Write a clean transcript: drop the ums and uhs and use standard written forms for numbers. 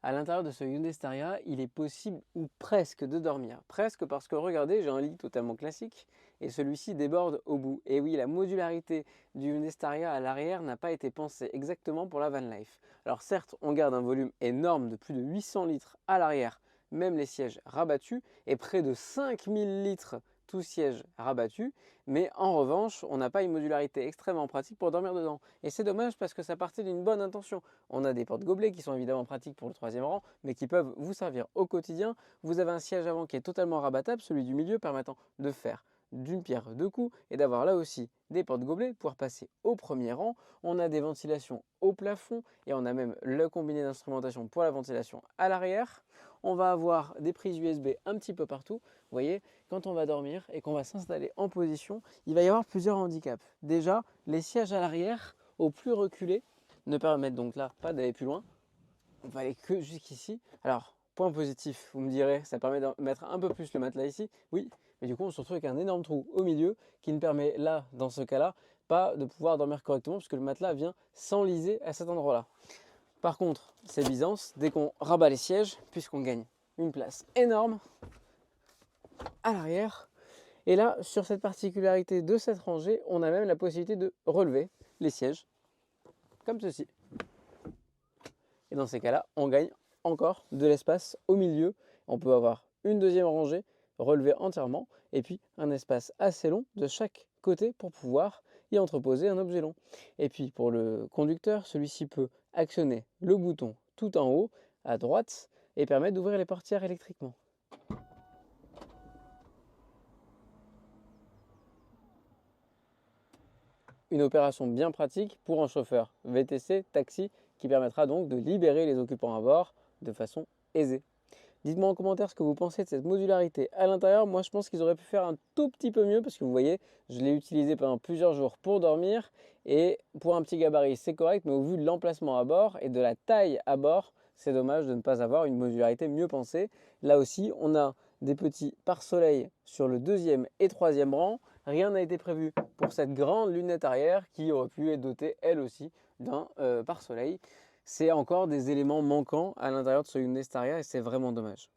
À l'intérieur de ce Hyundai Staria, il est possible ou presque de dormir. Presque parce que regardez, j'ai un lit totalement classique et celui-ci déborde au bout. Et oui, la modularité du Hyundai Staria à l'arrière n'a pas été pensée exactement pour la van life. Alors certes, on garde un volume énorme de plus de 800 litres à l'arrière, même les sièges rabattus, et près de 5000 litres tous sièges rabattus, mais en revanche, on n'a pas une modularité extrêmement pratique pour dormir dedans. Et c'est dommage parce que ça partait d'une bonne intention. On a des porte-gobelets qui sont évidemment pratiques pour le troisième rang, mais qui peuvent vous servir au quotidien. Vous avez un siège avant qui est totalement rabattable, celui du milieu permettant de faire d'une pierre deux coups et d'avoir là aussi des porte-gobelets, pouvoir passer au premier rang. On a des ventilations au plafond et on a même le combiné d'instrumentation pour la ventilation à l'arrière. On va avoir des prises USB un petit peu partout. Vous voyez, quand on va dormir et qu'on va s'installer en position, il va y avoir plusieurs handicaps. Déjà, les sièges à l'arrière, au plus reculés, ne permettent donc là pas d'aller plus loin. On va aller que jusqu'ici. Alors, point positif, vous me direz, ça permet de mettre un peu plus le matelas ici. Oui, mais du coup, on se retrouve avec un énorme trou au milieu qui ne permet là, dans ce cas-là, pas de pouvoir dormir correctement puisque le matelas vient s'enliser à cet endroit-là. Par contre, c'est Byzance, dès qu'on rabat les sièges, puisqu'on gagne une place énorme à l'arrière. Et là, sur cette particularité de cette rangée, on a même la possibilité de relever les sièges, comme ceci. Et dans ces cas-là, on gagne encore de l'espace au milieu. On peut avoir une deuxième rangée relevée entièrement et puis un espace assez long de chaque côté pour pouvoir y entreposer un objet long. Et puis pour le conducteur, celui-ci peut actionner le bouton tout en haut à droite et permettre d'ouvrir les portières électriquement. Une opération bien pratique pour un chauffeur VTC, taxi, qui permettra donc de libérer les occupants à bord de façon aisée. Dites-moi en commentaire ce que vous pensez de cette modularité à l'intérieur. Moi, je pense qu'ils auraient pu faire un tout petit peu mieux parce que vous voyez, je l'ai utilisé pendant plusieurs jours pour dormir et pour un petit gabarit, c'est correct, mais au vu de l'emplacement à bord et de la taille à bord, c'est dommage de ne pas avoir une modularité mieux pensée. Là aussi, on a des petits pare-soleil sur le deuxième et troisième rang. Rien n'a été prévu pour cette grande lunette arrière qui aurait pu être dotée elle aussi d'un pare-soleil. C'est encore des éléments manquants à l'intérieur de ce Hyundai Staria et c'est vraiment dommage.